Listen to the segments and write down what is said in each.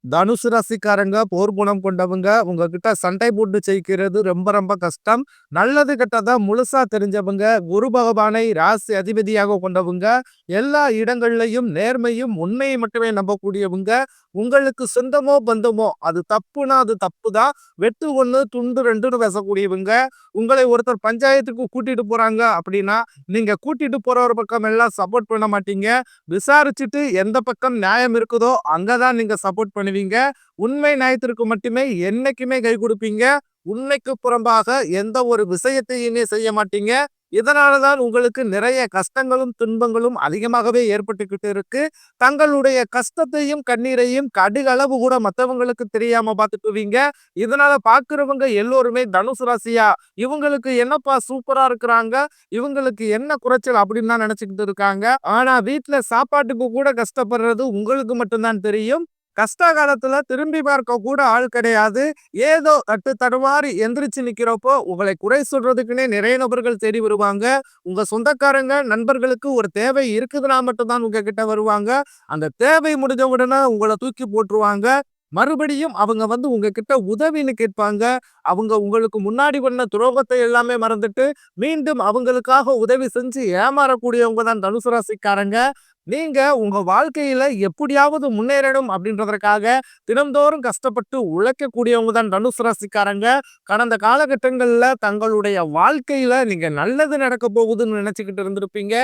தனுசு ராசிக்காரங்க போர் குணம் கொண்டவங்க. உங்ககிட்ட சண்டை போட்டு ஜெயிக்கிறது ரொம்ப ரொம்ப கஷ்டம். நல்லது கெட்டத முழுசா தெரிஞ்சவங்க. குரு பகவானை ராசி அதிபதியாக கொண்டவங்க. எல்லா இடங்கள்லயும் நேர்மையும், உண்மையை மட்டுமே நம்பக்கூடியவங்க. உங்களுக்கு சொந்தமோ, பந்தமோ அது தப்புனா அது தப்புதான். வெட்டு 1 துண்டு 2ன்னு பேசக்கூடியவங்க. உங்களை ஒருத்தர் பஞ்சாயத்துக்கு கூட்டிட்டு போறாங்க அப்படின்னா, நீங்க கூட்டிட்டு போறவர் பக்கம் எல்லாம் சப்போர்ட் பண்ண மாட்டீங்க. விசாரிச்சுட்டு எந்த பக்கம் நியாயம் இருக்குதோ அங்கதான் நீங்க சப்போர்ட் பண்ணுவீங்க. உண்மை நியாயத்திற்கு மட்டுமே என்னைக்குமே கை கொடுப்பீங்க. உண்மைக்கு புறம்பாக எந்த ஒரு விஷயத்தையுமே செய்ய மாட்டீங்க. இதனாலதான் உங்களுக்கு நிறைய கஷ்டங்களும் துன்பங்களும் அதிகமாகவே ஏற்பட்டுக்கிட்டு இருக்கு. தங்களுடைய கஷ்டத்தையும் கண்ணீரையும் கடுகளவு கூட மற்றவங்களுக்கு தெரியாம பார்த்துக்குவீங்க. இதனால பாக்குறவங்க எல்லோருமே தனுசு ராசியா இவங்களுக்கு என்னப்பா சூப்பரா இருக்கிறாங்க, இவங்களுக்கு என்ன குறைச்சல் அப்படின்னு தான் நினைச்சுக்கிட்டு இருக்காங்க. ஆனா வீட்டுல சாப்பாட்டுக்கு கூட கஷ்டப்படுறது உங்களுக்கு மட்டும்தான் தெரியும். கஷ்ட காலத்துல திரும்பி பார்க்க கூட ஆள் கிடையாது. ஏதோ தட்டு தடுமாறி எந்திரிச்சு நிக்கிறப்போ உங்களை குறை சொல்றதுக்குன்னே நிறைய நபர்கள் தேடி வருவாங்க. உங்க சொந்தக்காரங்க நண்பர்களுக்கு ஒரு தேவை இருக்குதுன்னா மட்டும்தான் உங்ககிட்ட வருவாங்க. அந்த தேவை முடிஞ்ச உடனே உங்களை தூக்கி போட்டுருவாங்க. மறுபடியும் அவங்க உங்ககிட்ட உதவின்னு கேட்பாங்க. அவங்க உங்களுக்கு முன்னாடி பண்ண துரோகத்தை எல்லாமே மறந்துட்டு மீண்டும் அவங்களுக்காக உதவி செஞ்சு ஏமாறக்கூடியவங்க தான் தனுசு ராசிக்காரங்க. நீங்க உங்க வாழ்க்கையில எப்படியாவது முன்னேறணும் அப்படின்றதற்காக தினம்தோறும் கஷ்டப்பட்டு உழைக்கக்கூடியவங்க தான் தனுசு ராசிக்காரங்க. கடந்த காலகட்டங்கள்ல தங்களுடைய வாழ்க்கையில நீங்க நல்லது நடக்க போகுதுன்னு நினைச்சுக்கிட்டு இருந்திருப்பீங்க.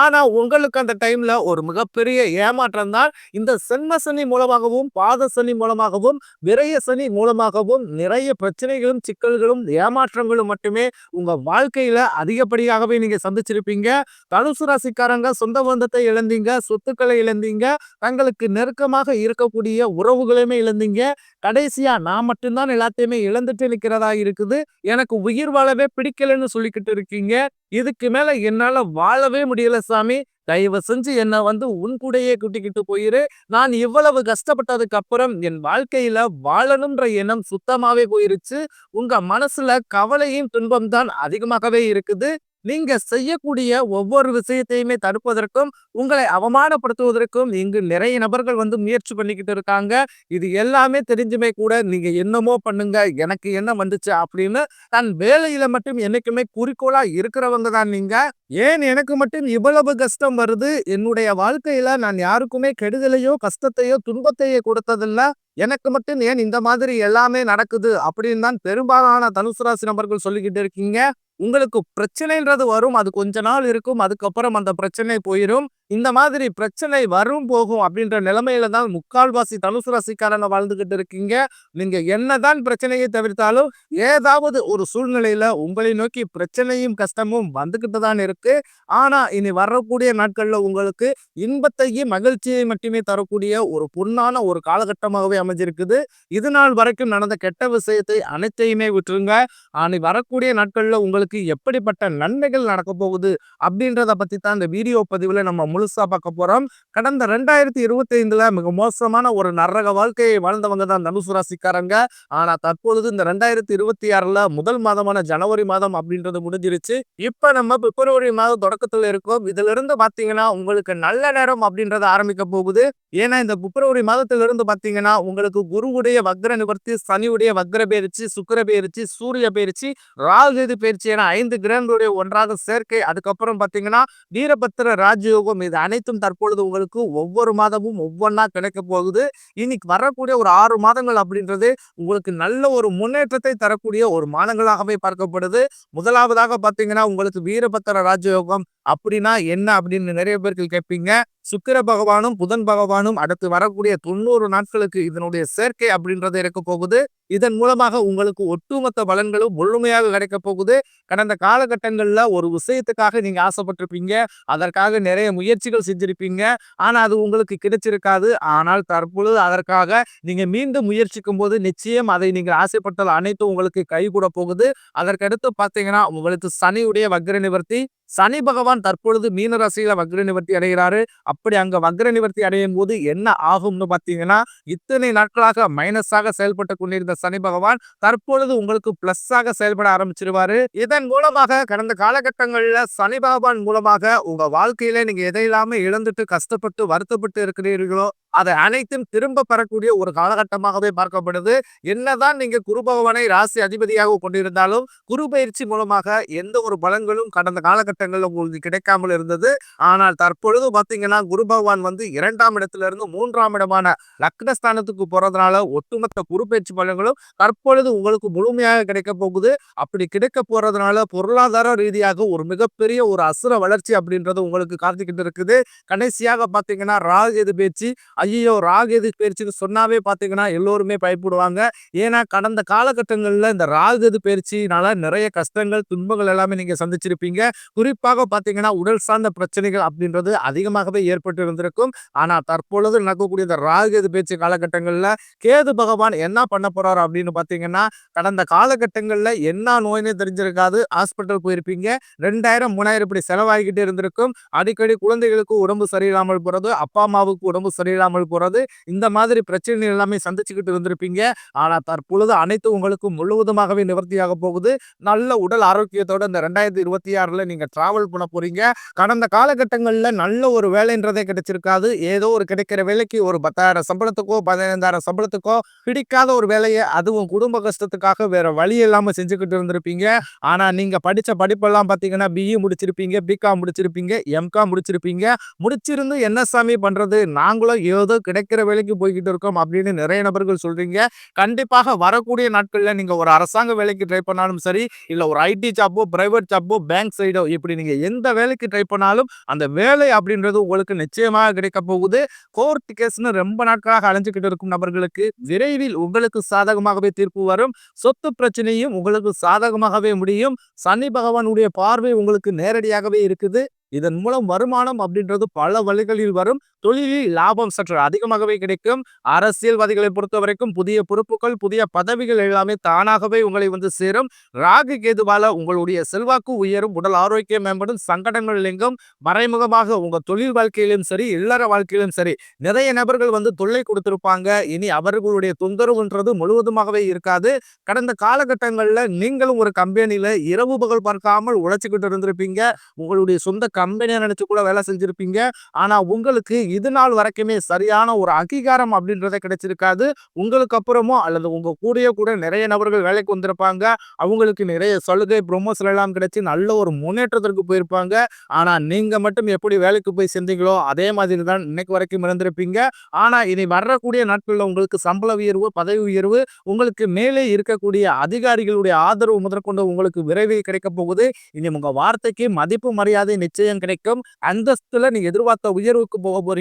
ஆனா உங்களுக்கு அந்த டைம்ல ஒரு மிகப்பெரிய ஏமாற்றம் தான். இந்த சென்ம சனி மூலமாகவும், பாத சனி மூலமாகவும், விரய சனி மூலமாகவும் நிறைய பிரச்சனைகளும், சிக்கல்களும், ஏமாற்றங்களும் மட்டுமே உங்க வாழ்க்கையில அதிகப்படியாகவே நீங்க சந்திச்சிருப்பீங்க. தனுசு ராசிக்காரங்க சொந்த பந்தத்தை இழந்தீங்க, சொத்துக்களை இழந்தீங்க, தங்களுக்கு நெருக்கமாக இருக்கக்கூடிய உறவுகளையுமே இழந்தீங்க. கடைசியா நான் மட்டும்தான் எல்லாத்தையுமே இழந்துட்டு நிக்கிறதா இருக்குது, எனக்கு உயிர் வாழவே பிடிக்கலன்னு சொல்லிக்கிட்டு இருக்கீங்க. இதுக்கு மேல என்னால வாழவே முடியல சாமி, தயவு செஞ்சு என்ன உன் கூடையே கூட்டிக்கிட்டு போயிரு. நான் இவ்வளவு கஷ்டப்பட்டதுக்கு அப்புறம் என் வாழ்க்கையில வாழணும்ன்ற எண்ணம் சுத்தமாவே போயிருச்சு. உங்க மனசுல கவலையும் துன்பம் தான் அதிகமாகவே இருக்குது. நீங்க செய்யக்கூடிய ஒவ்வொரு விஷயத்தையுமே தடுப்பதற்கும், உங்களை அவமானப்படுத்துவதற்கும் இங்கு நிறைய நபர்கள் முயற்சி பண்ணிக்கிட்டு இருக்காங்க. இது எல்லாமே தெரிஞ்சுமே கூட நீங்க என்னமோ பண்ணுங்க, எனக்கு என்ன வந்துச்சு அப்படின்னு தன் வேலையில மட்டும் என்னைக்குமே குறிக்கோளா இருக்கிறவங்க தான் நீங்க. ஏன் எனக்கு மட்டும் இவ்வளவு கஷ்டம் வருது, என்னுடைய வாழ்க்கையில நான் யாருக்குமே கெடுதலையோ, கஷ்டத்தையோ, துன்பத்தையோ கொடுத்ததில்ல, எனக்கு மட்டும் ஏன் இந்த மாதிரி எல்லாமே நடக்குது அப்படின்னு தான் பெரும்பாலான தனுசு ராசி நபர்கள் சொல்லிக்கிட்டு இருக்கீங்க. உங்களுக்கு பிரச்சனைன்றது வரும், அது கொஞ்ச நாள் இருக்கும், அதுக்கப்புறம் அந்த பிரச்சனை போயிடும். இந்த மாதிரி பிரச்சனை வரும் போகும் அப்படின்ற நிலைமையில தான் முக்கால்வாசி தனுசு ராசிக்காரங்க வாழ்ந்துகிட்டு இருக்கீங்க. நீங்க என்னதான் பிரச்சனையை தவிர்த்தாலும் ஏதாவது ஒரு சூழ்நிலையில உங்களை நோக்கி பிரச்சனையும் கஷ்டமும் வந்துகிட்டு தான் இருக்கு. ஆனா இனி வரக்கூடிய நாட்கள்ல உங்களுக்கு இன்பத்தையும் மகிழ்ச்சியை மட்டுமே தரக்கூடிய ஒரு பொன்னான ஒரு காலகட்டமாகவே அமைஞ்சிருக்குது. இது நாள் வரைக்கும் நடந்த கெட்ட விஷயத்தை அனைத்தையுமே விட்டுருங்க. ஆனா வரக்கூடிய நாட்கள்ல உங்களுக்கு எப்படிப்பட்ட நன்மைகள் நடக்க போகுது அப்படின்றத பத்தி தான் இந்த வீடியோ பதிவுல நம்ம முழுசா பார்க்க போறோம். கடந்த 2025ல மிக மோசமான ஒரு நரக வாழ்க்கையை வாழ்ந்தவங்க தான் தனுசு ராசிக்காரங்க. ஆனா தற்பொழுது இந்த 2026ல முதல் மாதமான ஜனவரி மாதம் அப்படின்றது முடிஞ்சிருச்சு. இப்ப நம்ம பிப்ரவரி மாதம் தொடக்கத்துல இருக்கோம். இதுல இருந்து பாத்தீங்கன்னா உங்களுக்கு நல்ல நேரம் அப்படின்றது ஆரம்பிக்க போகுது. ஏன்னா இந்த பிப்ரவரி மாதத்துல இருந்து பாத்தீங்கன்னா உங்களுக்கு குருவுடைய வக்ர நிவர்த்தி, சனியுடைய வக்ர பயிற்சி, சுக்கிர பயிற்சி, சூரிய பயிற்சி, ராகு பயிற்சி என 5 கிரகங்களுடைய ஒன்றாக சேர்க்கை, அதுக்கப்புறம் பாத்தீங்கன்னா வீரபத்திர ராஜயோகம், இது அனைத்தும் தற்பொழுது உங்களுக்கு ஒவ்வொரு மாதமும் ஒவ்வொன்றா கிடைக்க போகுது. இன்னைக்கு வரக்கூடிய ஒரு 6 மாதங்கள் அப்படின்றது உங்களுக்கு நல்ல ஒரு முன்னேற்றத்தை தரக்கூடிய ஒரு மாதங்களாகவே பார்க்கப்படுது. முதலாவதாக பாத்தீங்கன்னா உங்களுக்கு வீரபத்திர ராஜயோகம் அப்படின்னா என்ன அப்படின்னு நிறைய பேருக்கு கேட்பீங்க. சுக்கிர பகவானும் புதன் பகவானும் அடுத்து வரக்கூடிய 90 நாட்களுக்கு இதனுடைய சேர்க்கை அப்படின்றது இருக்க போகுது. இதன் மூலமாக உங்களுக்கு ஒட்டுமொத்த பலன்களும் முழுமையாக கிடைக்க போகுது. கடந்த காலகட்டங்கள்ல ஒரு விஷயத்துக்காக நீங்க ஆசைப்பட்டிருப்பீங்க, அதற்காக நிறைய முயற்சிகள் செஞ்சிருப்பீங்க, ஆனா அது உங்களுக்கு கிடைச்சிருக்காது. ஆனால் தற்பொழுது அதற்காக நீங்க மீண்டும் முயற்சிக்கும் போது நிச்சயம் அதை நீங்கள் ஆசைப்பட்டது அனைத்தும் உங்களுக்கு கைகூட போகுது. அதற்கடுத்து பாத்தீங்கன்னா உங்களுக்கு சனியுடைய வக்ர நிவர்த்தி, சனி பகவான் தற்பொழுது மீன ராசியில வக்ர நிவர்த்தி அடைகிறாரு. அப்படி அங்க வக்ர நிவர்த்தி அடையும் போது என்ன ஆகும்னு பார்த்தீங்கன்னா, இத்தனை நாட்களாக மைனஸாக செயல்பட்டு கொண்டிருந்த சனி பகவான் தற்பொழுது உங்களுக்கு பிளஸ்ஸாக செயல்பட ஆரம்பிச்சிருவாரு. இதன் மூலமாக கடந்த காலகட்டங்கள்ல சனி பகவான் மூலமாக உங்க வாழ்க்கையில நீங்க எதையெல்லாமே இழந்துட்டு கஷ்டப்பட்டு வருத்தப்பட்டு இருக்கிறீர்களோ அதை அனைத்தும் திரும்ப பெறக்கூடிய ஒரு காலகட்டமாகவே பார்க்கப்படுது. என்னதான் நீங்க குரு பகவானை ராசி அதிபதியாக கொண்டிருந்தாலும் குரு பயிற்சி மூலமாக எந்த ஒரு பலன்களும் கடந்த காலகட்டங்களில் உங்களுக்கு கிடைக்காமல் இருந்தது. ஆனால் தற்பொழுது பாத்தீங்கன்னா குரு பகவான் வந்து 2ஆம் இடத்துல இருந்து 3ஆம் இடமான லக்னஸ்தானத்துக்கு போறதுனால ஒட்டுமொத்த குரு பயிற்சி பலன்களும் தற்பொழுது உங்களுக்கு முழுமையாக கிடைக்க போகுது. அப்படி கிடைக்க போறதுனால பொருளாதார ரீதியாக ஒரு மிகப்பெரிய ஒரு அசுர வளர்ச்சி அப்படின்றது உங்களுக்கு காத்துக்கிட்டு இருக்குது. கடைசியாக பாத்தீங்கன்னா ராகு பயிற்சி, ஐயோ ராகு பயிற்சின்னு சொன்னாவே பாத்தீங்கன்னா எல்லோருமே பயப்படுவாங்க. ஏன்னா கடந்த காலகட்டங்கள்ல இந்த ராகு பயிற்சினால நிறைய கஷ்டங்கள் துன்பங்கள் எல்லாமே நீங்க சந்திச்சிருப்பீங்க. குறிப்பாக பாத்தீங்கன்னா உடல் சார்ந்த பிரச்சனைகள் அப்படின்றது அதிகமாகவே ஏற்பட்டு இருந்திருக்கும். ஆனா தற்பொழுது நடக்கக்கூடிய இந்த ராகு பயிற்சி காலகட்டங்கள்ல கேது பகவான் என்ன பண்ண போறாரு அப்படின்னு பாத்தீங்கன்னா, கடந்த காலகட்டங்கள்ல என்ன நோய்னு தெரிஞ்சிருக்காது, ஹாஸ்பிட்டல் போயிருப்பீங்க, 2000 3000 இப்படி செலவாகிக்கிட்டு இருந்திருக்கும். அடிக்கடி குழந்தைகளுக்கு உடம்பு சரியில்லாமல் போறது, அப்பா அம்மாவுக்கு உடம்பு சரியில்லாமல் போறது, இந்த மாதிரி பிரச்சனைகள் எல்லாமே சந்திச்சுக்கிட்டு இருந்திருப்பீங்க. ஆனா தற்பொழுது அனைத்து உங்களுக்கு முழுவதுமாகவே நிவர்த்தியாக போகுது. நல்ல உடல் ஆரோக்கியத்தோட இந்த 2026ல நீங்க டிராவல் பண்ண போறீங்க. கடந்த காலகட்டங்கள்ல நல்ல ஒரு வேலைன்றதே கிடைச்சிருக்காது. ஏதோ ஒரு கிடைக்கிற வேலைக்கு ஒரு 10,000 சம்பளத்துக்கோ 15,000 சம்பளத்துக்கோ பிடிக்காத ஒரு வேலையை அதுவும் குடும்ப கஷ்டத்துக்காக வேற வழி இல்லாம செஞ்சுக்கிட்டு இருந்திருப்பீங்க. ஆனா நீங்க படிச்ச படிப்பெல்லாம் பாத்தீங்கன்னா பிஇ முடிச்சிருப்பீங்க, பிகாம் முடிச்சிருப்பீங்க, எம்காம் முடிச்சிருப்பீங்க. முடிச்சிருந்து என்ன சாமி பண்றது, நாங்களும் ஏதோ கிடைக்கிற வேலைக்கு போய்கிட்டு இருக்கோம் அப்படின்னு நிறைய நபர்கள் சொல்றீங்க. கண்டிப்பாக வரக்கூடிய நாட்கள்ல நீங்க ஒரு அரசாங்க வேலைக்கு ட்ரை பண்ணாலும் சரி, இல்ல ஒரு ஐடி ஜாப்போ, பிரைவேட் ஜாப்போ, பேங்க் சைடோ இப்படி நீங்க எந்த வேலைக்கு ட்ரை பண்ணாலும் அந்த வேலை அப்படின்றது உங்களுக்கு நிச்சயமாக கிடைக்க போகுது. கோர்ட் கேஸ்னு ரொம்ப நாட்களாக அலைஞ்சுக்கிட்டு இருக்கும் நபர்களுக்கு விரைவில் உங்களுக்கு சாதகமாகவே தீர்ப்பு வரும். சொத்து பிரச்சனையும் உங்களுக்கு சாதகமாகவே முடியும். சனி பகவானுடைய பார்வை உங்களுக்கு நேரடியாகவே இருக்குது. இதன் மூலம் வருமானம் அப்படின்றது பல வழிகளில் வரும். தொழிலில் லாபம் சற்று அதிகமாகவே கிடைக்கும். அரசியல்வாதிகளை பொறுத்த வரைக்கும் புதிய பொறுப்புகள், புதிய பதவிகள் எல்லாமே தானாகவே உங்களை வந்து சேரும். ராகு கேதுவால உங்களுடைய செல்வாக்கு உயரும், உடல் ஆரோக்கியம் மேம்படும், சங்கடங்கள் நீங்கும். மறைமுகமாக உங்க தொழில் வாழ்க்கையிலும் சரி, இல்லற வாழ்க்கையிலும் சரி, நிறைய நபர்கள் வந்து தொல்லை கொடுத்திருப்பாங்க. இனி அவர்களுடைய தொந்தரவுன்றது முழுவதுமாகவே இருக்காது. கடந்த காலகட்டங்கள்ல நீங்களும் ஒரு கம்பெனியில இரவு பகல் பார்க்காமல் உழைச்சுக்கிட்டு இருந்திருப்பீங்க. உங்களுடைய சொந்த கம்பெனியா நினைச்சு கூட வேலை செஞ்சிருப்பீங்க. ஆனா உங்களுக்கு இது நாள் வரைக்குமே சரியான ஒரு அங்கீகாரம் அப்படின்றத கிடைச்சிருக்காது. உங்களுக்கு அப்புறமோ அல்லது உங்க கூடயே கூட நிறைய நபர்கள் வேலைக்கு வந்திருப்பாங்க. அவங்களுக்கு நிறைய சலுகை ப்ரொமோஷன் எல்லாம் கிடைச்சி நல்ல ஒரு முன்னேற்றத்திற்கு போயிருப்பாங்க. ஆனா நீங்க மட்டும் எப்படி வேலைக்கு போய் சென்றீங்களோ அதே மாதிரி தான் இன்னைக்கு வரைக்கும் இருந்திருப்பீங்க. ஆனா இனி வரக்கூடிய நாட்கள்ல உங்களுக்கு சம்பள உயர்வு, பதவி உயர்வு, உங்களுக்கு மேலே இருக்கக்கூடிய அதிகாரிகளுடைய ஆதரவு முதற்கொண்டு உங்களுக்கு விரைவில் கிடைக்க போகுது. இனி உங்க வார்த்தைக்கு மதிப்பு மரியாதை நிச்சயம் கிடைக்கும். அந்தஸ்துல நீங்க எதிர்பார்த்த உயர்வுக்கு போக போறீங்க.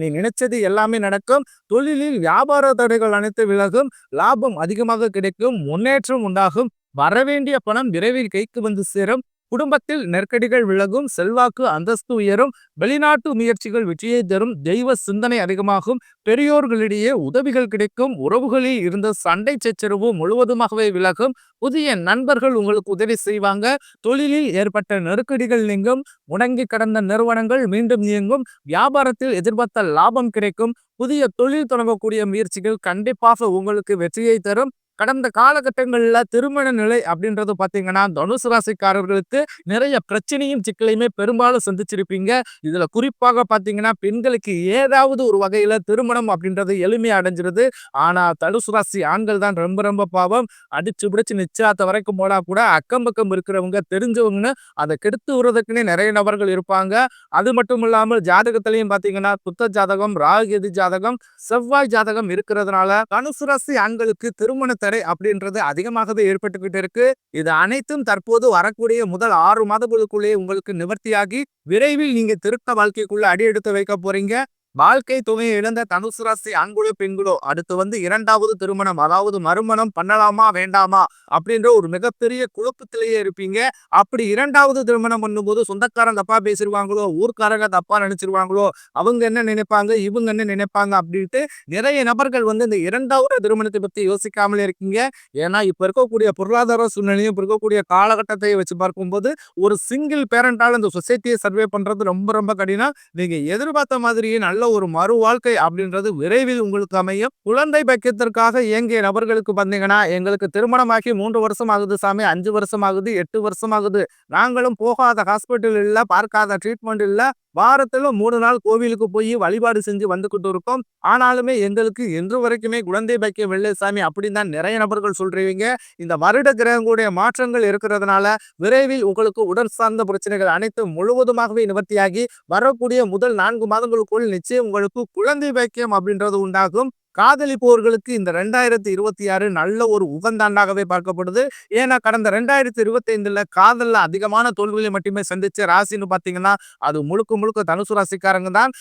நீ நினைச்சது எல்லாமே நடக்கும். தொழிலில் வியாபார தடைகள் அனைத்து விலகும். லாபம் அதிகமாக கிடைக்கும். முன்னேற்றம் உண்டாகும். வரவேண்டிய பணம் விரைவில் கைக்கு வந்து சேரும். குடும்பத்தில் நெருக்கடிகள் விலகும். செல்வாக்கு அந்தஸ்து உயரும். வெளிநாட்டு முயற்சிகள் வெற்றியை தரும். தெய்வ சிந்தனை அதிகமாகும். பெரியோர்களிடையே உதவிகள் கிடைக்கும். உறவுகளில் இருந்த சண்டை சச்சரவு முழுவதுமாகவே விலகும். புதிய நண்பர்கள் உங்களுக்கு உதவி செய்வாங்க. தொழிலில் ஏற்பட்ட நெருக்கடிகள் நீங்கும். முடங்கி கடந்த நிறுவனங்கள் மீண்டும் இயங்கும். வியாபாரத்தில் எதிர்பார்த்த லாபம் கிடைக்கும். புதிய தொழில் தொடங்கக்கூடிய முயற்சிகள் கண்டிப்பாக உங்களுக்கு வெற்றியை தரும். கடந்த காலகட்டங்கள்ல திருமண நிலை அப்படின்றது பாத்தீங்கன்னா தனுசு ராசிக்காரர்களுக்கு நிறைய பிரச்சனையும் சிக்கலையுமே பெரும்பாலும் சந்திச்சிருப்பீங்க. இதுல குறிப்பாக பாத்தீங்கன்னா பெண்களுக்கு ஏதாவது ஒரு வகையில திருமணம் அப்படின்றது எளிமையா அடைஞ்சிருது. ஆனா தனுசு ராசி ஆண்கள் தான் ரொம்ப ரொம்ப பாவம். அடிச்சு பிடிச்சு நிச்சயத்த வரைக்கும் போனா கூட அக்கம் பக்கம் இருக்கிறவங்க தெரிஞ்சவங்கன்னு அதை கெடுத்து விடுறதுக்குன்னே நிறைய நபர்கள் இருப்பாங்க. அது மட்டும் இல்லாமல் ஜாதகத்திலையும் பாத்தீங்கன்னா புத்த ஜாதகம், ராகு ஜாதகம், செவ்வாய் ஜாதகம் இருக்கிறதுனால தனுசு ராசி ஆண்களுக்கு திருமண தடை அப்படின்றது அதிகமாகவே ஏற்பட்டுக்கிட்டு இருக்கு. இது அனைத்தும் தற்போது வரக்கூடிய முதல் 6 மாதங்களுக்குள்ளே உங்களுக்கு நிவர்த்தியாகி விரைவில் நீங்க திருத்த வாழ்க்கைக்குள்ள அடி எடுத்து வைக்க போறீங்க. வாழ்க்கை துணையை இழந்த தனுசு ராசி ஆண்களோ பெண்களோ அடுத்து இரண்டாவது திருமணம் அதாவது மறுமணம் பண்ணலாமா வேண்டாமா அப்படின்ற ஒரு மிகப்பெரிய குழப்பத்திலேயே இருப்பீங்க. அப்படி இரண்டாவது திருமணம் பண்ணும்போது சொந்தக்காரங்க தப்பா பேசிருவாங்களோ, ஊர்க்காரங்க தப்பா நினைச்சிருவாங்களோ, அவங்க என்ன நினைப்பாங்க, இவங்க என்ன நினைப்பாங்க அப்படின்ட்டு நிறைய நபர்கள் இந்த இரண்டாவது திருமணத்தை பத்தி யோசிக்காமலே இருக்கீங்க. ஏன்னா இப்ப இருக்கக்கூடிய பொருளாதார சூழ்நிலையும் இப்ப இருக்கக்கூடிய காலகட்டத்தை வச்சு பார்க்கும்போது ஒரு சிங்கிள் பேரண்டால இந்த சொசைட்டியை சர்வே பண்றது ரொம்ப ரொம்ப கடினம். நீங்க எதிர்பார்த்த மாதிரியே நல்ல ஒரு மறு வாழ்க்கை அப்படின்றது விரைவில் உங்களுக்கு அமையும். குழந்தை பாக்கியத்திற்காக இயங்கிய நபர்களுக்கு பாத்தீங்கன்னா, எங்களுக்கு திருமணமாகி 3 வருஷம் ஆகுது சாமி, 5 வருஷம் ஆகுது, 8 வருஷம் ஆகுது. நாங்களும் போகாத ஹாஸ்பிட்டல் இல்ல, பார்க்காத ட்ரீட்மெண்ட் இல்ல. வாரத்துல 3 நாள் கோவிலுக்கு போய் வழிபாடு செஞ்சு வந்துகிட்டு இருக்கோம். ஆனாலுமே எங்களுக்கு இன்று வரைக்குமே குழந்தை பாக்கியம் இல்லை சாமி அப்படின்னு தான் நிறைய நபர்கள் சொல்றீங்க. இந்த வருட கிரகங்களுடைய மாற்றங்கள் இருக்கிறதுனால விரைவில் உங்களுக்கு உடல் சார்ந்த பிரச்சனைகள் அனைத்தும் முழுவதுமாகவே நிவர்த்தியாகி வரக்கூடிய முதல் 4 மாதங்களுக்குள் நிச்சயம் உங்களுக்கு குழந்தை பாக்கியம் அப்படின்றது உண்டாகும். காதலிப்பவர்களுக்கு இந்த 2026 நல்ல ஒரு உகந்தாண்டாகவே பார்க்கப்படுது. ஏன்னா கடந்த 2025ல காதல்ல அதிகமான தோல்விகளை மட்டுமே சந்திச்ச ராசின்னு பாத்தீங்கன்னா அது முழுக்க முழுக்க தனுசு ராசிக்காரங்க தான்.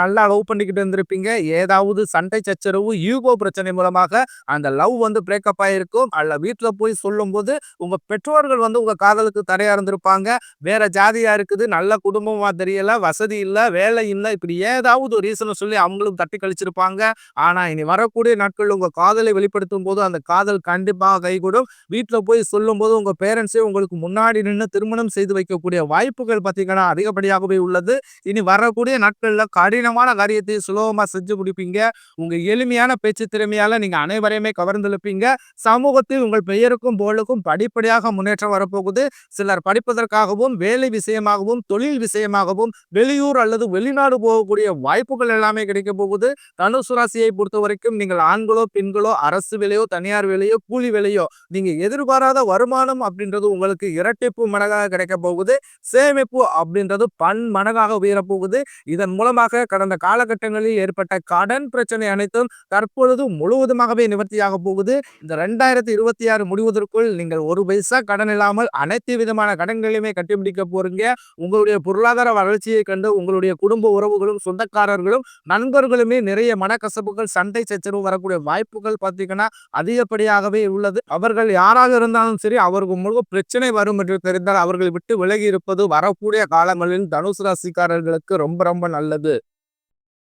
நல்லா லவ் பண்ணிக்கிட்டு இருந்திருப்பீங்க. ஏதாவது சண்டை சச்சரவு ஈகோ பிரச்சனை மூலமாக அந்த லவ் பிரேக்கப் ஆயிருக்கும். அல்ல வீட்டுல போய் சொல்லும் போது உங்க பெற்றோர்கள் உங்க காதலுக்கு தடையா இருந்திருப்பாங்க. வேற ஜாதியா இருக்குது, நல்ல குடும்பமா தெரியல, வசதி இல்ல, வேலை இல்ல, இப்படி ஏதாவது ஒரு ரீசனை சொல்லி அவங்களும் தட்டி கழிச்சிருப்பாங்க. ஆனா இனி வரக்கூடிய நாட்கள் உங்க காதலை வெளிப்படுத்தும் போது அந்த காதல் கண்டிப்பாக கைகூடும். வீட்டுல போய் சொல்லும் போது உங்க பேரண்ட்ஸே உங்களுக்கு முன்னாடி நின்று திருமணம் செய்து வைக்கக்கூடிய வாய்ப்புகள் பாத்தீங்கன்னா அதிகப்படியாகவே உள்ளது. இனி வரக்கூடிய நாட்கள்ல கடினமான காரியத்தை சுலபமா செஞ்சு முடிப்பீங்க. உங்க எளிமையான பேச்சு திறமையால நீங்க அனைவரையுமே கவர்ந்தெழுப்பீங்க. சமூகத்தில் உங்கள் பெயருக்கும் புகழுக்கும் படிப்படியாக முன்னேற்றம் வரப்போகுது. சிலர் படிப்பதற்காகவும் வேலை விஷயமாகவும் தொழில் விஷயமாகவும் வெளியூர் அல்லது வெளிநாடு போகக்கூடிய வாய்ப்புகள் எல்லாமே கிடைக்க போகுது. தனுசு ராசியை பொறுத்த வரைக்கும் நீங்கள் ஆண்களோ பெண்களோ அரசு வேலையோ தனியார் வேலையோ கூலி வேலையோ நீங்க எதிர்பாராத வருமானம் அப்படின்றது உங்களுக்கு இரட்டிப்பு மடங்காக கிடைக்க போகுது. சேமிப்பு அப்படின்றது பன்மடங்காக உயர போகுது. இதன் மூலமாக கடந்த காலகட்டங்களில் ஏற்பட்ட கடன் பிரச்சனை அனைத்தும் தற்பொழுது முழுவதுமாகவே நிவர்த்தியாக போகுது. இந்த 2026 முடிவதற்குள் நீங்கள் ஒரு பைசா கடன் இல்லாமல் அனைத்து விதமான கடன்களையுமே கட்டிபிடிக்க போறீங்க. உங்களுடைய பொருளாதார வளர்ச்சியை கண்டு உங்களுடைய குடும்ப உறவுகளும் சொந்தக்காரர்களும் நண்பர்களுமே நிறைய மனக்கசப்புகள் சண்டை சச்சரவு வரக்கூடிய வாய்ப்புகள் பார்த்தீங்கன்னா அதிகப்படியாகவே உள்ளது. அவர்கள் யாராக இருந்தாலும் சரி அவருக்கு முழு பிரச்சனை வரும் என்று தெரிந்தால் அவர்களை விட்டு விலகி இருப்பது வரக்கூடிய காலங்களில் தனுசு ராசிக்காரர்களுக்கு ரொம்ப ரொம்ப நல்லது.